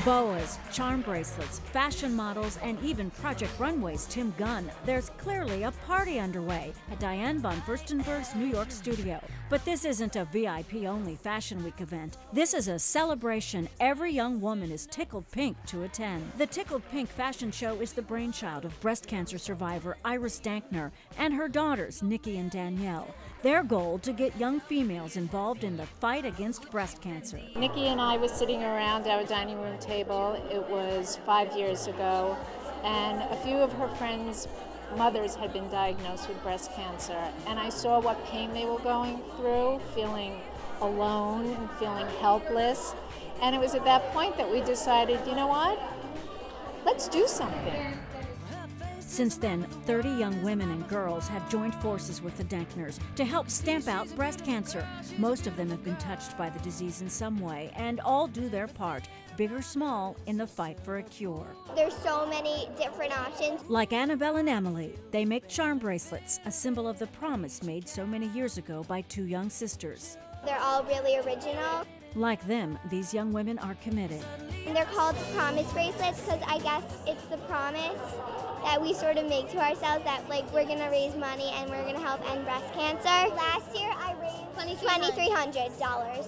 Boas, charm bracelets, fashion models, and even Project Runway's Tim Gunn. There's clearly a party underway at Diane von Furstenburg's New York studio. But this isn't a VIP-only Fashion Week event. This is a celebration every young woman is tickled pink to attend. The Tickled Pink fashion show is the brainchild of breast cancer survivor Iris Dankner and her daughters, Nikki and Danielle. Their goal to get young females involved in the fight against breast cancer. Nikki and I was sitting around our dining room table. It was 5 years ago, and a few of her friends' mothers had been diagnosed with breast cancer, and I saw what pain they were going through, feeling alone and feeling helpless. And it was at that point that we decided, you know what? Let's do something. Since then, 30 young women and girls have joined forces with the Dankners to help stamp out breast cancer. Most of them have been touched by the disease in some way and all do their part, big or small, in the fight for a cure. There's so many different options. Like Annabelle and Emily, they make charm bracelets, a symbol of the promise made so many years ago by two young sisters. They're all really original. Like them, these young women are committed. And they're called promise bracelets because I guess it's the promise that we sort of make to ourselves that we're going to raise money and we're going to help end breast cancer. Last year I raised $2,300,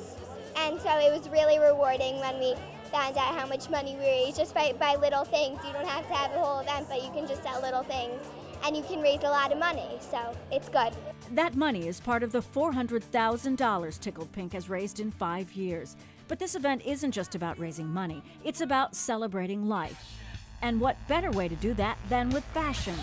and so it was really rewarding when we found out how much money we raised just by little things. You don't have to have a whole event, but you can just sell little things and you can raise a lot of money, so it's good. That money is part of the $400,000 Tickled Pink has raised in 5 years. But this event isn't just about raising money, it's about celebrating life. And what better way to do that than with fashion?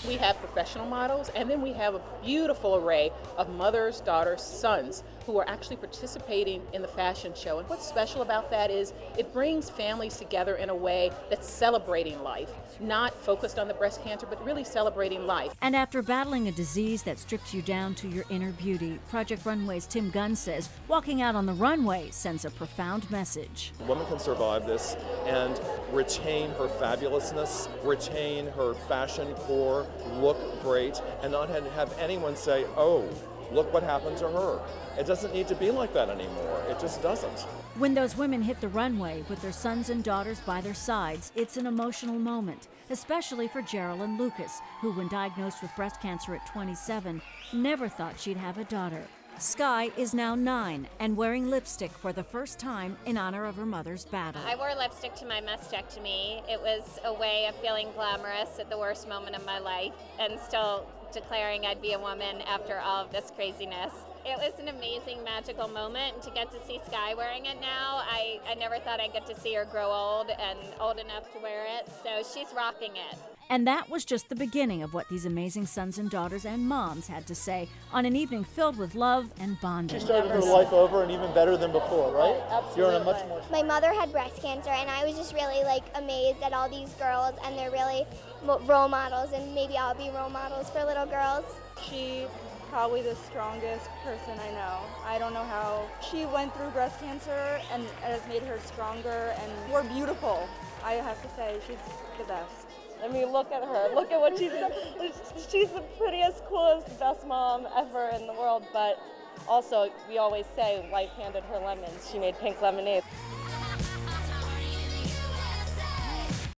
We have professional models, and then we have a beautiful array of mothers, daughters, sons who are actually participating in the fashion show. And what's special about that is it brings families together in a way that's celebrating life, not focused on the breast cancer, but really celebrating life. And after battling a disease that strips you down to your inner beauty, Project Runway's Tim Gunn says walking out on the runway sends a profound message. A woman can survive this and retain her fabulousness, retain her fashion core, look great, and not have anyone say, oh, look what happened to her. It doesn't need to be like that anymore. It just doesn't. When those women hit the runway with their sons and daughters by their sides, it's an emotional moment, especially for Geraldine Lucas, who, when diagnosed with breast cancer at 27, never thought she'd have a daughter. Sky is now 9 and wearing lipstick for the first time in honor of her mother's battle. I wore lipstick to my mastectomy. It was a way of feeling glamorous at the worst moment of my life and still declaring I'd be a woman after all of this craziness. It was an amazing, magical moment, and to get to see Sky wearing it now, I never thought I'd get to see her grow old and old enough to wear it, so she's rocking it. And that was just the beginning of what these amazing sons and daughters and moms had to say on an evening filled with love and bonding. She started her life over and even better than before, right? Absolutely. You're in a much more... My mother had breast cancer, and I was just really amazed at all these girls, and they're really role models, and maybe I'll be role models for little girls. She's probably the strongest person I know. I don't know how. She went through breast cancer, and it has made her stronger and more beautiful. I have to say, she's the best. I mean, look at her. Look at what she's done. She's the prettiest, coolest, best mom ever in the world. But also, we always say life handed her lemons. She made pink lemonade.